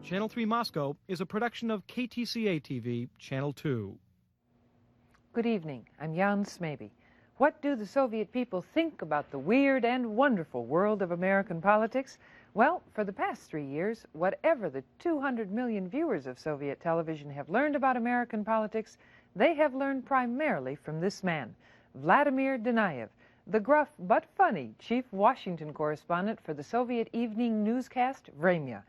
Channel 3 Moscow is a production of KTCA-TV, Channel 2. Good evening. I'm Jan Smaby. What do the Soviet people think about the weird and wonderful world of American politics? Well, for the past 3 years, whatever the 200 million viewers of Soviet television have learned about American politics, they have learned primarily from this man, Vladimir Dounaev, the gruff but funny chief Washington correspondent for the Soviet evening newscast Vremya.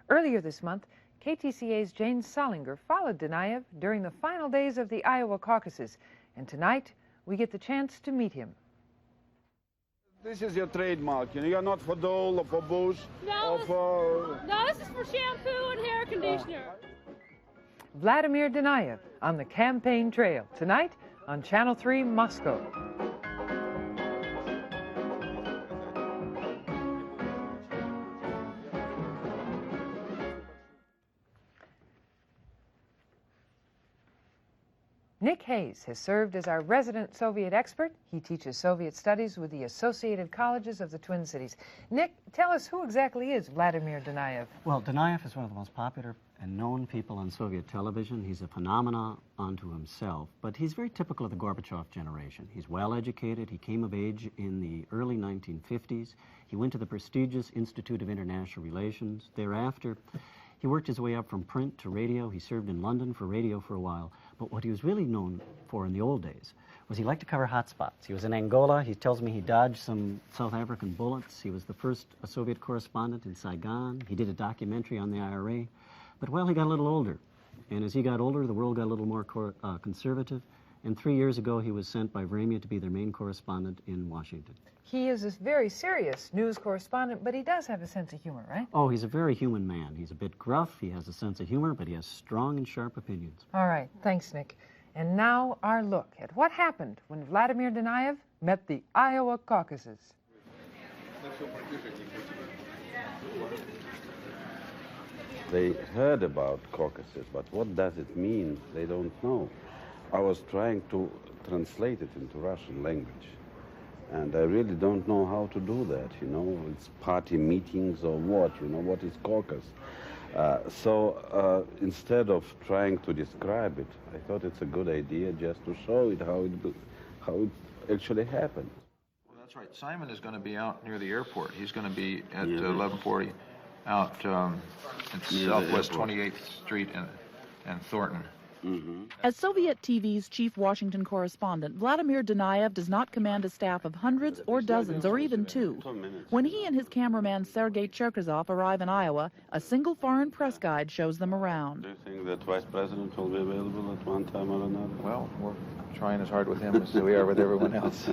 Earlier this month, KTCA's Jane Solinger followed Dounaev during the final days of the Iowa caucuses, and tonight we get the chance to meet him. This is your trademark, you know, you're not for Dole or for Bush or for... No, this is for shampoo and hair conditioner. Vladimir Dounaev on the campaign trail, tonight on Channel 3 Moscow. Nick Hayes has served as our resident Soviet expert. He teaches Soviet studies with the Associated Colleges of the Twin Cities. Nick, tell us, who exactly is Vladimir Dounaev? Well, Dounaev is one of the most popular and known people on Soviet television. He's a phenomenon unto himself, but he's very typical of the Gorbachev generation. He's well educated. He came of age in the early 1950s. He went to the prestigious Institute of International Relations. Thereafter, he worked his way up from print to radio. He served in London for radio for a while. But what he was really known for in the old days was he liked to cover hot spots. He was in Angola. He tells me he dodged some South African bullets. He was the first Soviet correspondent in Saigon. He did a documentary on the IRA. But well, he got a little older. And as he got older, the world got a little more conservative. And 3 years ago, he was sent by Vremya to be their main correspondent in Washington. He is a very serious news correspondent, but he does have a sense of humor, right? Oh, he's a very human man. He's a bit gruff, he has a sense of humor, but he has strong and sharp opinions. All right, thanks, Nick. And now our look at what happened when Vladimir Dounaev met the Iowa caucuses. They heard about caucuses, but what does it mean? They don't know. I was trying to translate it into Russian language. And I really don't know how to do that, you know. It's party meetings or what, you know, what is caucus? So instead of trying to describe it, I thought it's a good idea just to show it how it actually happened. Well, that's right. Simon is going to be out near the airport. He's going to be at 1140 out in Southwest 28th Street and Thornton. As Soviet TV's chief Washington correspondent, Vladimir Dounaev does not command a staff of hundreds or dozens or even two. When he and his cameraman Sergei Cherkasov arrive in Iowa, a single foreign press guide shows them around. Do you think that Vice President will be available at one time or another? Well, we're trying as hard with him as we are with everyone else.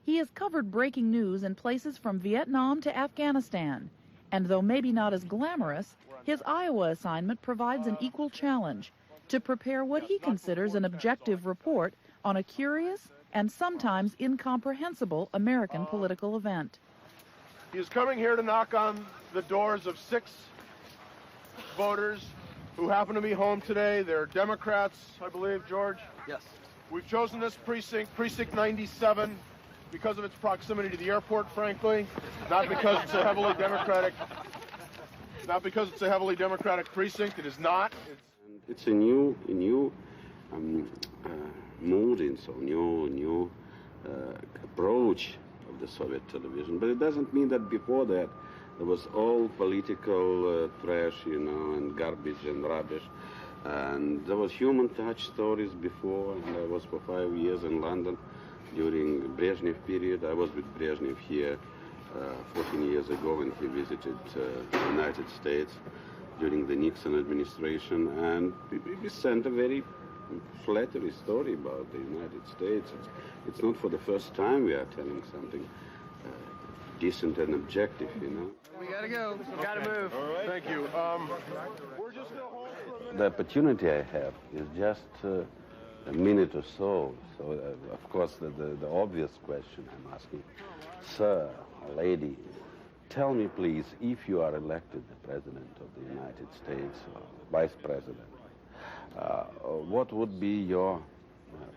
He has covered breaking news in places from Vietnam to Afghanistan. And though maybe not as glamorous, his Iowa assignment provides an equal challenge: to prepare what he considers an objective report on a curious and sometimes incomprehensible American political event. He is coming here to knock on the doors of 6 voters who happen to be home today. They're Democrats, I believe, George? Yes. We've chosen this precinct, Precinct 97, because of its proximity to the airport, frankly, not because it's a heavily Democratic, precinct. It is not. It's a new mood, and so new approach of the Soviet television. But it doesn't mean that before that there was all political trash, you know, and garbage and rubbish. And there was human touch stories before, and I was for 5 years in London during Brezhnev period. I was with Brezhnev here 14 years ago when he visited the United States during the Nixon administration, and we sent a very flattering story about the United States. It's not for the first time we are telling something decent and objective, you know. We gotta go. We gotta move. All right. Thank you. We're just going to hold for a minute. The opportunity I have is just a minute or so. So, of course, the obvious question I'm asking, sir, lady, tell me, please, if you are elected the President of the United States, or Vice President, what would be your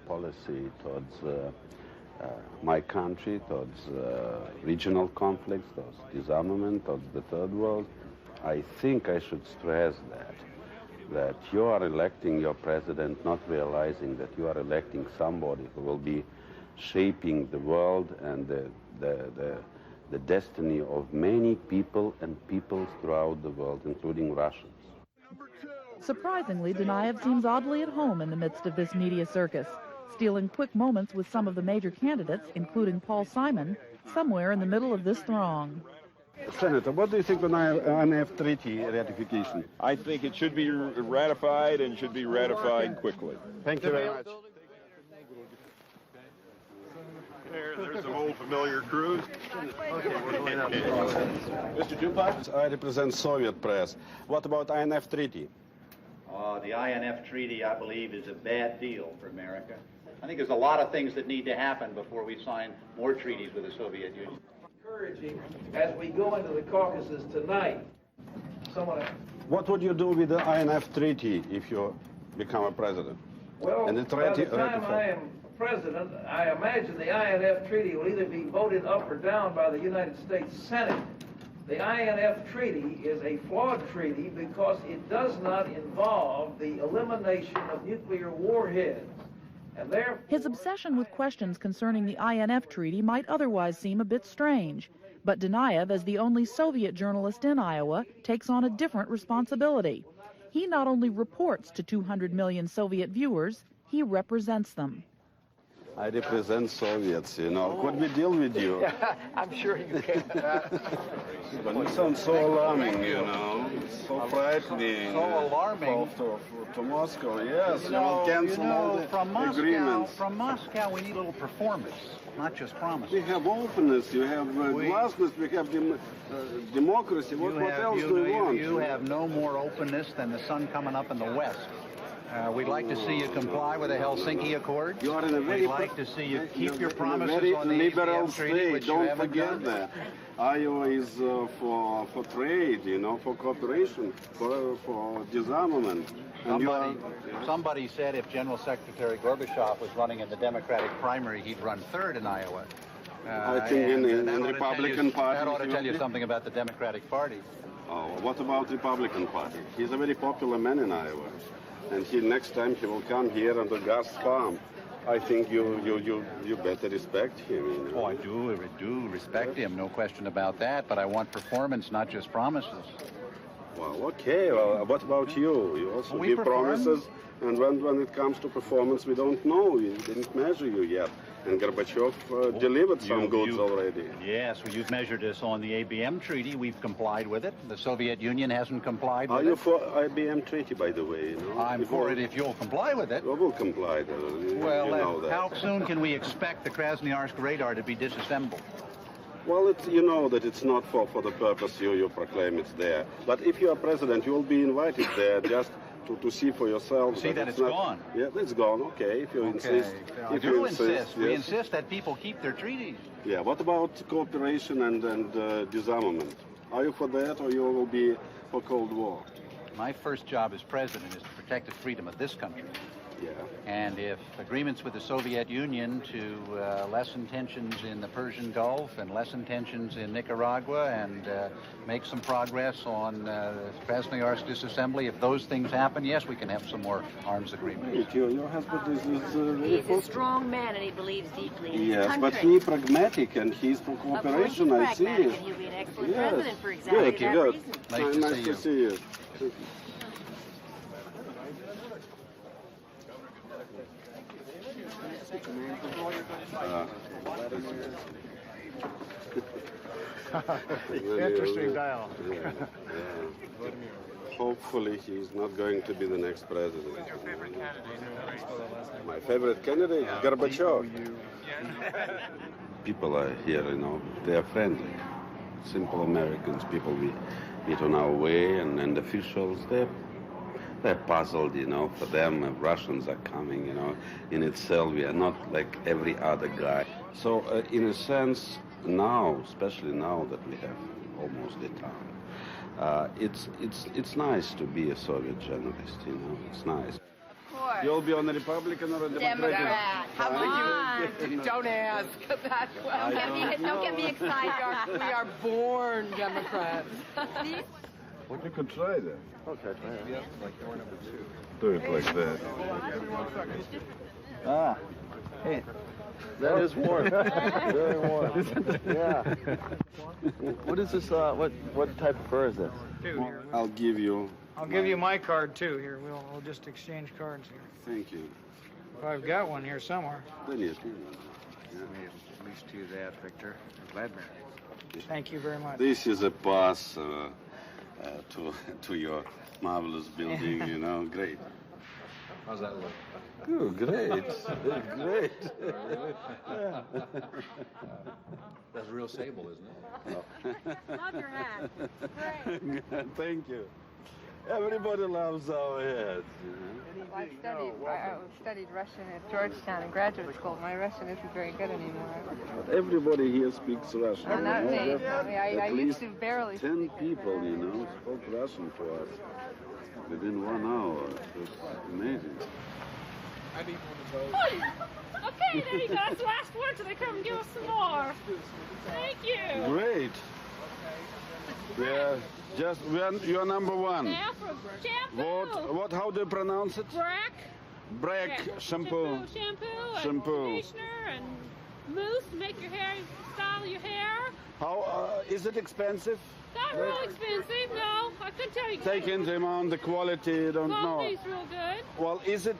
policy towards my country, towards regional conflicts, towards disarmament, towards the Third World? I think I should stress that you are electing your president not realizing that you are electing somebody who will be shaping the world and the destiny of many people and peoples throughout the world, including Russians. Surprisingly, Dounaev seems oddly at home in the midst of this media circus, stealing quick moments with some of the major candidates, including Paul Simon, somewhere in the middle of this throng. Senator, what do you think on INF Treaty ratification? I think it should be ratified and should be ratified quickly. Thank you very much. There's some old familiar crews. Mr. Dupas, I represent Soviet press. What about INF Treaty? The INF Treaty, I believe, is a bad deal for America. I think there's a lot of things that need to happen before we sign more treaties with the Soviet Union. Encouraging as we go into the Caucasus tonight. What would you do with the INF Treaty if you become a president? Well, by the time I am president, I imagine the INF Treaty will either be voted up or down by the United States Senate. The INF Treaty is a flawed treaty because it does not involve the elimination of nuclear warheads. And therefore, his obsession with questions concerning the INF Treaty might otherwise seem a bit strange, but Dounaev, as the only Soviet journalist in Iowa, takes on a different responsibility. He not only reports to 200 million Soviet viewers, he represents them. I represent Soviets, you know. Could we deal with you? Yeah, I'm sure you can. But you sound so alarming, you know. So frightening. So alarming. To Moscow, yes. You will cancel all the agreements. From Moscow, we need a little performance, not just promises. We have openness, you have glassness, we have democracy. What else do you want? You have no more openness than the sun coming up in the west. We'd like to see you comply with the Helsinki Accord. You are in a very We'd like to see you keep your promises very on the liberal ABM treaty, which Don't you haven't forget done. that. Iowa is for trade, you know, for cooperation, for disarmament. And somebody said if General Secretary Gorbachev was running in the Democratic primary, he'd run third in Iowa. I think in the Republican Party. That ought to tell you something about the Democratic Party. Oh, what about Republican Party? He's a very popular man in Iowa. And next time he will come here on the gas farm. I think you better respect him. You know? Oh, I do respect him, no question about that. But I want performance, not just promises. Well, okay. Well, what about you? You also give promises, and when it comes to performance, we don't know. We didn't measure you yet. And Gorbachev delivered some goods already. Yes, well, you've measured us on the ABM treaty. We've complied with it. The Soviet Union hasn't complied with it. Are you for IBM treaty, by the way? You know? I'm for it if you'll comply with it. Well, we'll comply. Well, you know that. How soon can we expect the Krasnoyarsk radar to be disassembled? Well, you know that it's not for the purpose you proclaim it's there. But if you are president, you will be invited there just to see for yourself. See that it's gone. Yeah, it's gone. Okay, if you insist. I do insist. We insist that people keep their treaties. Yeah, what about cooperation and disarmament? Are you for that, or you will be for Cold War? My first job as president is to protect the freedom of this country. Yeah. And if agreements with the Soviet Union to lessen tensions in the Persian Gulf and lessen tensions in Nicaragua and make some progress on Krasnoyarsk disassembly, if those things happen, yes, we can have some more arms agreements. Your husband is he's a strong man and he believes deeply in his country. country. But he's pragmatic and he's for cooperation, I see. And he'll be an excellent president for exactly that reason. Nice to see you. Interesting dialogue. Yeah. Hopefully he's not going to be the next president. My favorite candidate, Gorbachev. People are here, you know, they are friendly. Simple Americans, people we meet on our way, and officials, they're puzzled, you know. For them, Russians are coming, you know. In itself, we are not like every other guy. So, in a sense, now, especially now that we have almost the time, it's nice to be a Soviet journalist, you know. It's nice. You'll be on the Republican or a Democrat. Come on. Don't ask. Don't get me excited. We are born Democrats. You could try that. Okay, try it. Yeah, like door number 2. Do it like that. Ah, hey, that is warm. Very warm. Yeah. What is this? What type of fur is this? I'll give you. I'll give you my card too. Here, we'll just exchange cards here. Thank you. If I've got one here somewhere. Then yes. At least to that, Victor. Vladimir. Thank you very much. This is a pass to your marvelous building. You know, great. How's that look? Oh, great. Great. That's real sable, isn't it? Love your hat. Great. Thank you. Everybody loves our hats. I studied Russian at Georgetown in graduate school. My Russian isn't very good anymore. Everybody here speaks Russian. No, not me. Just I at used least to barely 10 people, you know, spoke Russian to us within 1 hour. It was amazing. I need one of those. Okay, there you go. That's the last word till they come and give us some more. Thank you. Great. Yeah, you're number 1. Yeah, for shampoo. What? How do you pronounce it? Brack shampoo. Shampoo and conditioner and mousse to make your hair, style your hair. How is it expensive? Not real expensive, no. I couldn't tell you. Take into account the quality, don't know. Quality's real good. Well, is it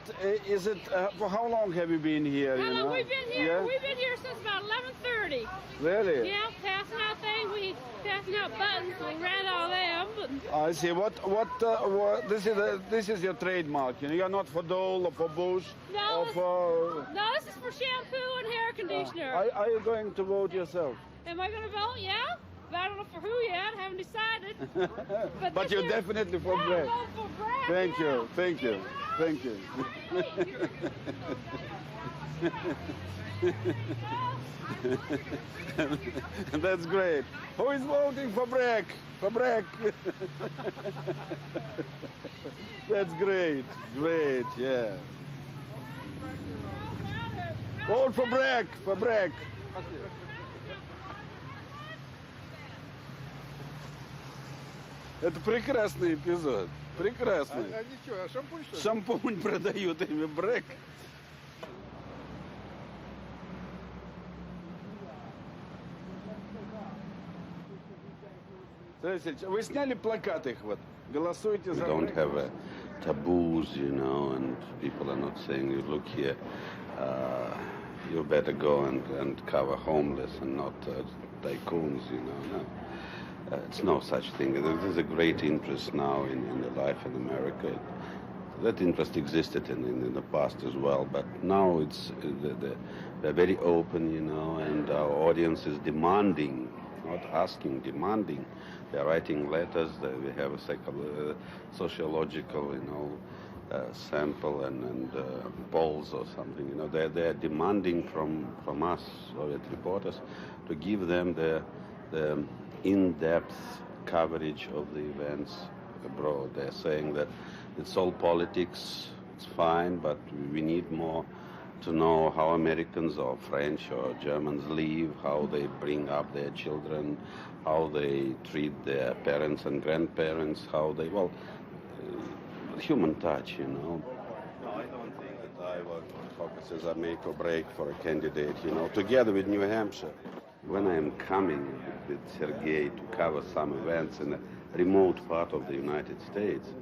for how long have you been here? How you long know? we've been here? Yeah? We've been here since about 11:30. Really? Yeah, passing out things. We passing out buttons. We ran all them. I see. What this is your trademark. You know, you're not for Dole or for Bush No, or for. No, this is for shampoo and hair conditioner. Are you going to vote yourself? Am I going to vote? Yeah. But I don't know for who yet. I haven't decided. But you're definitely for Bragg. For Bragg. Thank you. Thank you. Thank you. That's great. Who is voting for Bragg? For Bragg. That's great. Great, yeah. Vote for Bragg. For Bragg. Это прекрасный эпизод. Прекрасный. А ничего, а шампунь что ли? Шампунь продают ими Брагг. Вы сняли плакаты их вот. Голосуйте за We don't have taboos, you know, and people are not saying, you look here, you better go and cover homeless and not tycoons, you know. No. It's no such thing. There's a great interest now in the life in America. That interest existed in the past as well, but now it's they're very open, you know, and our audience is demanding, not asking, demanding. They're writing letters. We have a sociological, you know, sample and polls or something. You know, they're demanding from us, Soviet reporters, to give them the in-depth coverage of the events abroad. They're saying that it's all politics, it's fine, but we need more to know how Americans or French or Germans live, how they bring up their children, how they treat their parents and grandparents, how they, human touch, you know. No, I don't think that Iowa caucuses are make or break for a candidate, you know, together with New Hampshire. When I am coming with Sergei to cover some events in a remote part of the United States,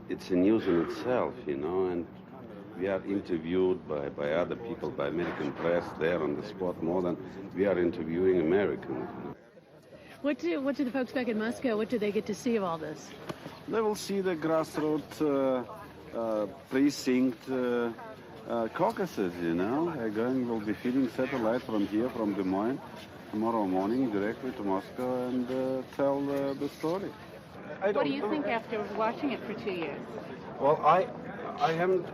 it's a news in itself, you know, and we are interviewed by other people, by American press there on the spot more than we are interviewing Americans. What do the folks back in Moscow, what do they get to see of all this? They will see the grassroots precinct caucuses, you know. We'll be feeding satellite from here, from Des Moines, tomorrow morning directly to Moscow and tell the story. What do you think after watching it for 2 years? Well, I haven't,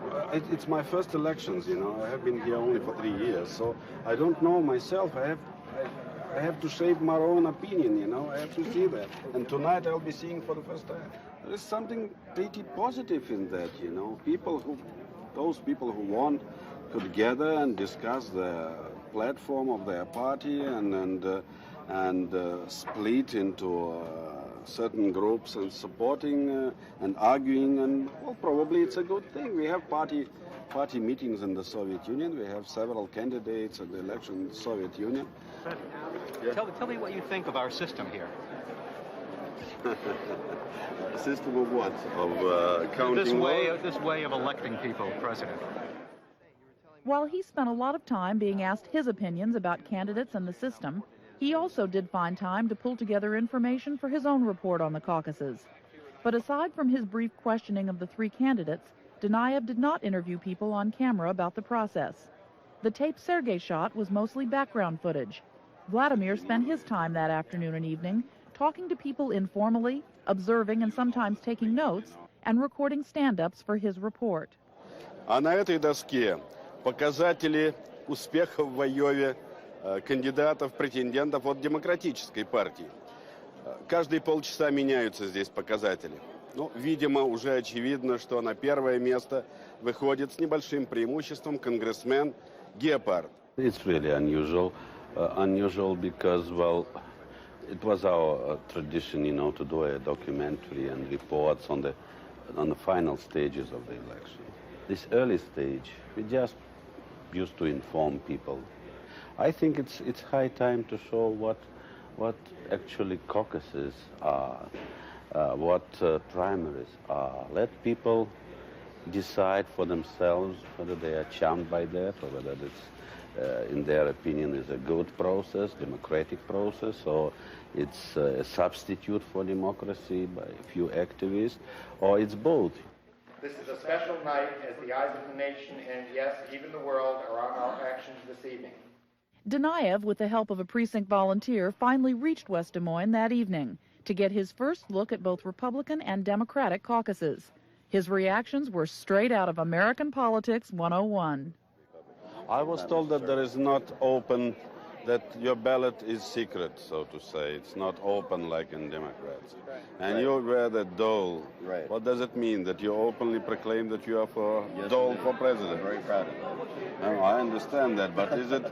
it's my first elections, you know. I have been here only for 3 years, so I don't know myself. I have to shape my own opinion, you know. I have to see that. And tonight I'll be seeing for the first time. There is something pretty positive in that, you know. Those people who want to gather and discuss the platform of their party and split into certain groups and supporting and arguing, and well, probably it's a good thing. We have party meetings in the Soviet Union. We have several candidates at the election in the Soviet Union. Tell me what you think of our system here. System of what? Of counting this way of electing people president. While he spent a lot of time being asked his opinions about candidates and the system, he also did find time to pull together information for his own report on the caucuses. But aside from his brief questioning of the three candidates, Dounaev did not interview people on camera about the process. The tape Sergei shot was mostly background footage. Vladimir spent his time that afternoon and evening talking to people informally, observing and sometimes taking notes, and recording stand-ups for his report. А на этой доске показатели успеха в Айове кандидатов, претендентов от демократической партии. Каждые полчаса меняются здесь показатели. Ну, видимо, уже очевидно, что на первое место выходит с небольшим преимуществом конгрессмен Гепард. It's really unusual. Unusual because, well, it was our tradition, you know, to do a documentary and reports on the final stages of the election. This early stage, we just used to inform people. I think it's high time to show what actually caucuses are, what primaries are. Let people decide for themselves whether they are charmed by that or whether it's, in their opinion, is a good process, democratic process, or it's a substitute for democracy by a few activists, or it's both. This is a special night as the eyes of the nation and, yes, even the world are on our actions this evening. Dounaev, with the help of a precinct volunteer, finally reached West Des Moines that evening to get his first look at both Republican and Democratic caucuses. His reactions were straight out of American Politics 101. I was told that there is not open, that your ballot is secret, so to say. It's not open like in Democrats. And you wear the Dole. Right. What does it mean? That you openly proclaim that you are for Dole for president? I'm very proud of that. No, I understand that, but is it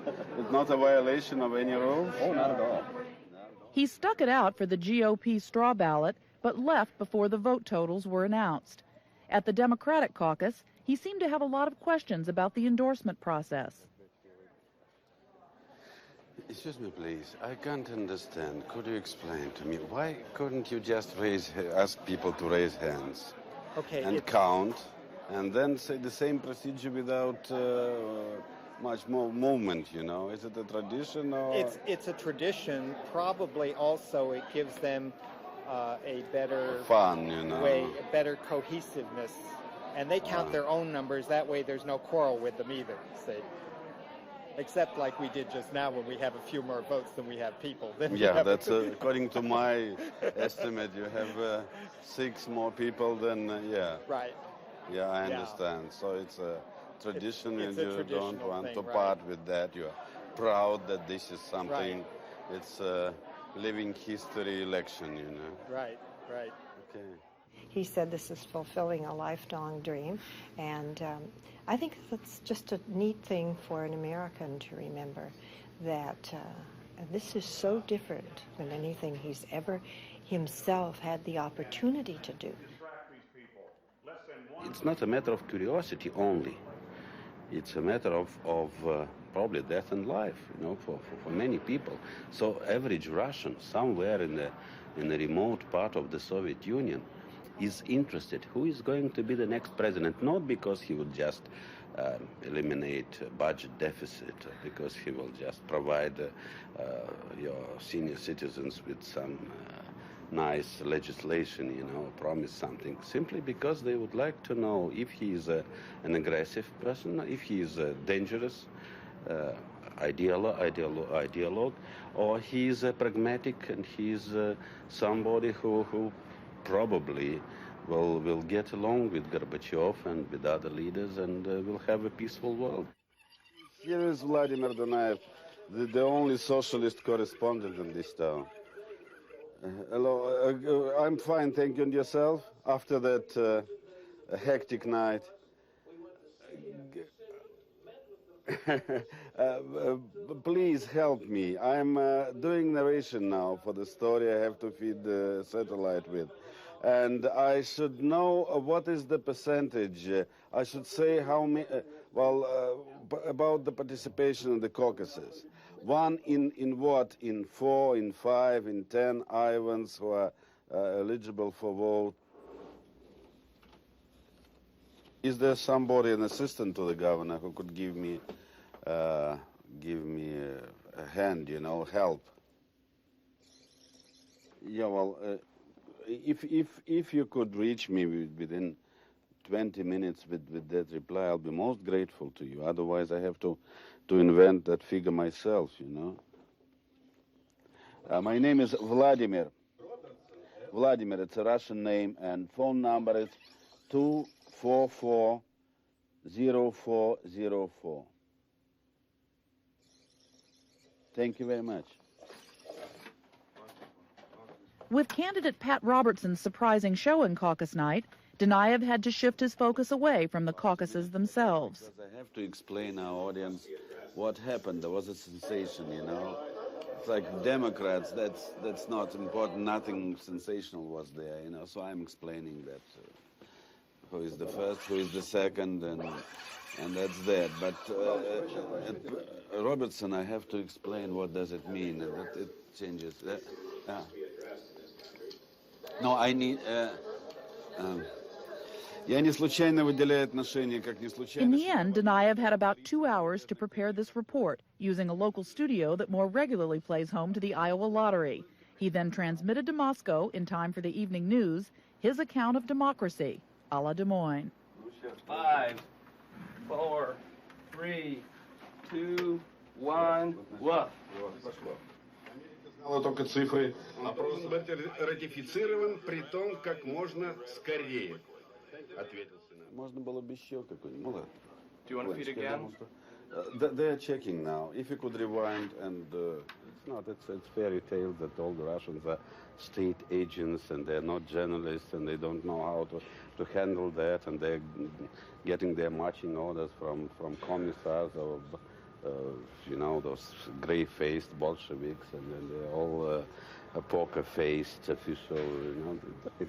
not a violation of any rules? Oh, not at all. He stuck it out for the GOP straw ballot, but left before the vote totals were announced. At the Democratic caucus, he seemed to have a lot of questions about the endorsement process. Excuse me, please. I can't understand. Could you explain to me why couldn't you just ask people to raise hands and count, and then say the same procedure without much more movement? You know, is it a tradition or? It's a tradition. Probably also it gives them a better fun, you know, way, a better cohesiveness, and they count their own numbers. That way, there's no quarrel with them either. See? Except like we did just now when we have a few more votes than we have people. Yeah, that's according to my estimate. You have 6 more people than, yeah. Right. Yeah, I understand. So it's a tradition it's and you don't want to part with that. You're proud that this is something, it's a living history election, you know. Right, right. Okay. He said this is fulfilling a lifelong dream, and I think that's just a neat thing for an American to remember, that this is so different than anything he's ever himself had the opportunity to do. It's not a matter of curiosity only. It's a matter of probably death and life, you know, for many people. So average Russian, somewhere in the remote part of the Soviet Union, is interested who is going to be the next president, not because he would just eliminate budget deficit, because he will just provide your senior citizens with some nice legislation, you know, promise something, simply because they would like to know if he is an aggressive person, if he is a dangerous ideologue, or he is a pragmatic and he is somebody who probably will get along with Gorbachev and with other leaders and will have a peaceful world. Here is Vladimir Dounaev, the only socialist correspondent in this town. Hello, I'm fine, thank you. And yourself? After that hectic night. Please help me. I'm doing narration now for the story I have to feed the satellite with. And I should know what is the percentage. I should say how many, about the participation in the caucuses. One in what? In 4, in 5, in 10 Iowans who are eligible for vote. Is there somebody, an assistant to the governor, who could give me a hand, you know, help? Yeah, well, if you could reach me within 20 minutes with that reply, I'll be most grateful to you. Otherwise, I have to invent that figure myself, you know. My name is Vladimir. Vladimir, it's a Russian name, and phone number is 244-0404. Thank you very much. With candidate Pat Robertson's surprising show in caucus night, Dounaev had to shift his focus away from the caucuses themselves. Because I have to explain our audience what happened. There was a sensation, you know. It's like Democrats, that's not important. Nothing sensational was there, you know. So I'm explaining that. Who is the first, who is the second, and that's that. But Robertson, I have to explain what does it mean. It changes. No, I need. Я не случайно выделяю отношения, как не случайно. In the end, Dounaev had about 2 hours to prepare this report, using a local studio that more regularly plays home to the Iowa lottery. He then transmitted to Moscow, in time for the evening news, his account of democracy, a la Des Moines. 5, 4, 3, 2, 1, woof. Знала только цифры. Опрос быть ратифицирован, при том, как можно скорее. Ответил Сенат. Можно было бы еще какой-нибудь. Do you want to feed again? They're checking now. If you could rewind, and it's fairy tales that all the Russians are state agents and they're not journalists and they don't know how to handle that, and they're getting their marching orders from commissars or you know, those gray-faced Bolsheviks, and then they're all poker-faced official. You know,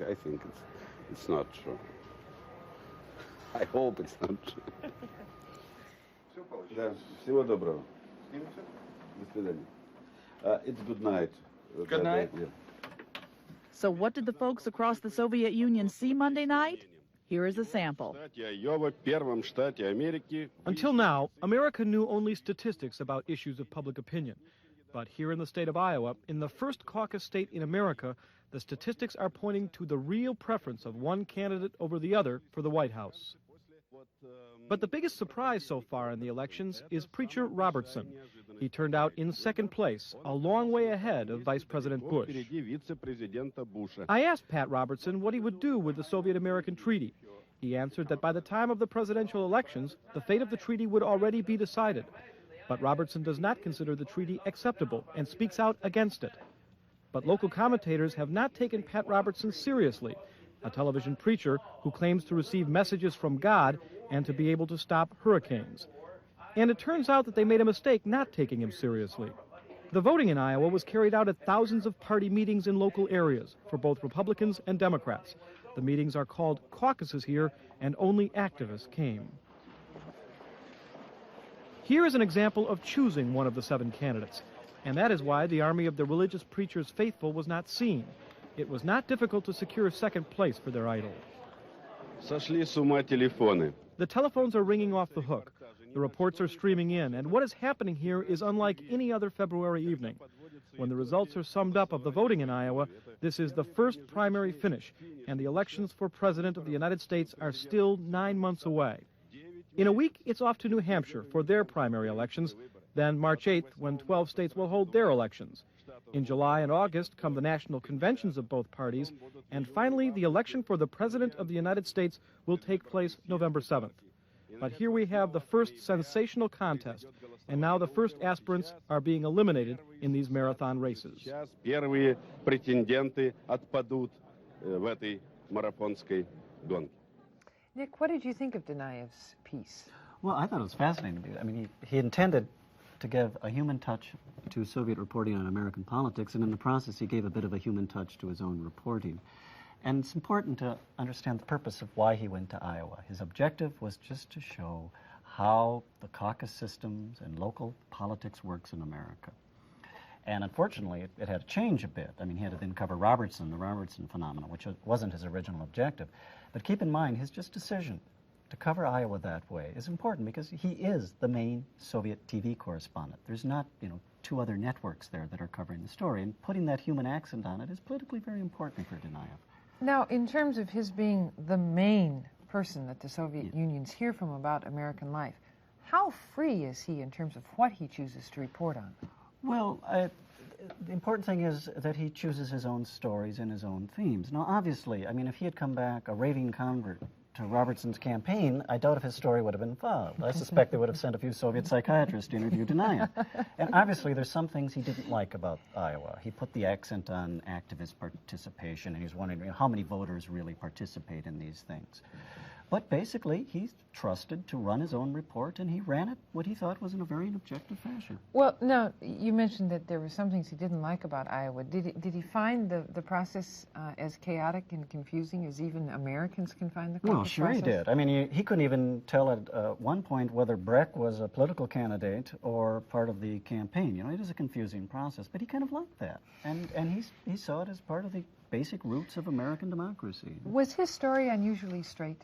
I think it's not true. I hope it's not true. Да, всего доброго. До свидания. It's good night. Good night. Yeah. So what did the folks across the Soviet Union see Monday night? Here is a sample. Until now, America knew only statistics about issues of public opinion. But here in the state of Iowa, in the first caucus state in America, the statistics are pointing to the real preference of one candidate over the other for the White House. But the biggest surprise so far in the elections is Preacher Robertson. He turned out in second place, a long way ahead of Vice President Bush. I asked Pat Robertson what he would do with the Soviet-American treaty. He answered that by the time of the presidential elections, the fate of the treaty would already be decided. But Robertson does not consider the treaty acceptable and speaks out against it. But local commentators have not taken Pat Robertson seriously, a television preacher who claims to receive messages from God and to be able to stop hurricanes. And it turns out that they made a mistake not taking him seriously. The voting in Iowa was carried out at thousands of party meetings in local areas for both Republicans and Democrats. The meetings are called caucuses here, and only activists came. Here is an example of choosing one of the 7 candidates, and that is why the army of the religious preacher's faithful was not seen. It was not difficult to secure second place for their idol. Сошли с ума телефоны. The telephones are ringing off the hook. The reports are streaming in, and what is happening here is unlike any other February evening. When the results are summed up of the voting in Iowa, this is the first primary finish, and the elections for President of the United States are still 9 months away. In a week, it's off to New Hampshire for their primary elections, then March 8th, when 12 states will hold their elections. In July and August come the national conventions of both parties, and finally, the election for the President of the United States will take place November 7th. But here we have the first sensational contest, and now the first aspirants are being eliminated in these marathon races. Первые претенденты отпадут в этой марафонской гонке. Nick, what did you think of Dounaev's piece? Well, I thought it was fascinating. I mean, he intended to give a human touch to Soviet reporting on American politics, and in the process he gave a bit of a human touch to his own reporting. And it's important to understand the purpose of why he went to Iowa. His objective was just to show how the caucus systems and local politics works in America. And unfortunately, it had to change a bit. I mean, he had to then cover Robertson, the Robertson phenomenon, which wasn't his original objective. But keep in mind, his just decision to cover Iowa that way is important because he is the main Soviet TV correspondent. There's not, two other networks there that are covering the story, and putting that human accent on it is politically very important for Dounaev. Now, in terms of his being the main person that the Soviet Unions hear from about American life, how free is he in terms of what he chooses to report on? Well, the important thing is that he chooses his own stories and his own themes. Now, obviously, I mean, if he had come back a raving convert to Robertson's campaign, I doubt if his story would have been followed. I suspect they would have sent a few Soviet psychiatrists to interview Dounaev. And obviously, there's some things he didn't like about Iowa. He put the accent on activist participation, and he was wondering how many voters really participate in these things. But basically, he's trusted to run his own report, and he ran it what he thought was in a very objective fashion. Well, now, you mentioned that there were some things he didn't like about Iowa. Did he find the process as chaotic and confusing as even Americans can find the process? Well, sure he did. I mean, he couldn't even tell at one point whether Breck was a political candidate or part of the campaign. It is a confusing process, but he kind of liked that. And he saw it as part of the basic roots of American democracy. Was his story unusually straight?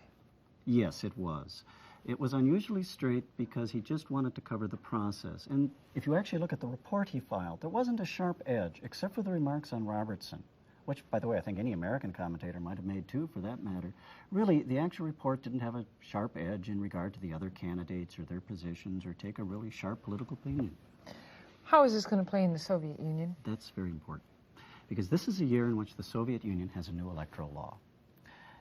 Yes, it was. It was unusually straight because he just wanted to cover the process. And if you actually look at the report he filed, there wasn't a sharp edge, except for the remarks on Robertson, which, by the way, I think any American commentator might have made too, for that matter. Really, the actual report didn't have a sharp edge in regard to the other candidates or their positions or take a really sharp political opinion. How is this going to play in the Soviet Union? That's very important, because this is a year in which the Soviet Union has a new electoral law.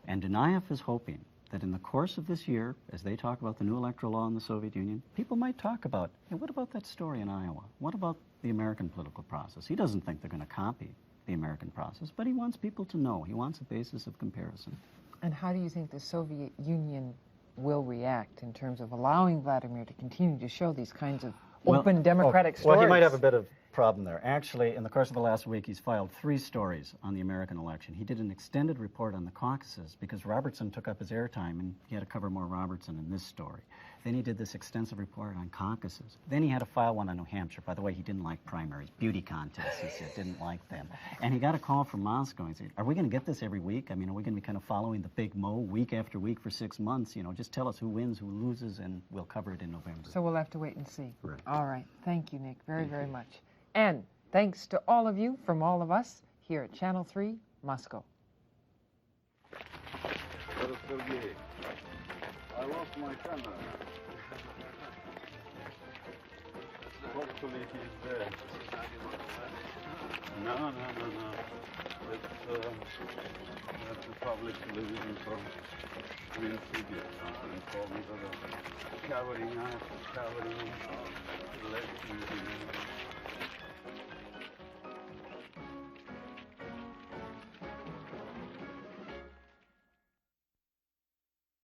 And Dounaev is hoping that in the course of this year, as they talk about the new electoral law in the Soviet Union, people might talk about, hey, what about that story in Iowa? What about the American political process? He doesn't think they're going to copy the American process, but he wants people to know. He wants a basis of comparison. And how do you think the Soviet Union will react in terms of allowing Vladimir to continue to show these kinds of open democratic stories? Well, he might have a bit of problem there. Actually, in the course of the last week, he's filed 3 stories on the American election. He did an extended report on the caucuses because Robertson took up his airtime and he had to cover more Robertson in this story. Then he did this extensive report on caucuses. Then he had to file one on New Hampshire. By the way, he didn't like primaries, beauty contests, he said, didn't like them. And he got a call from Moscow. He said, are we going to get this every week? I mean, are we going to be kind of following the big Mo week after week for 6 months? Just tell us who wins, who loses, and we'll cover it in November. So we'll have to wait and see. Right. All right. Thank you, Nick, very, very much. And thanks to all of you from all of us here at Channel 3, Moscow. I lost my camera. Hopefully he's there. No. That's the public television from Green City or something. Called me for the covering elections.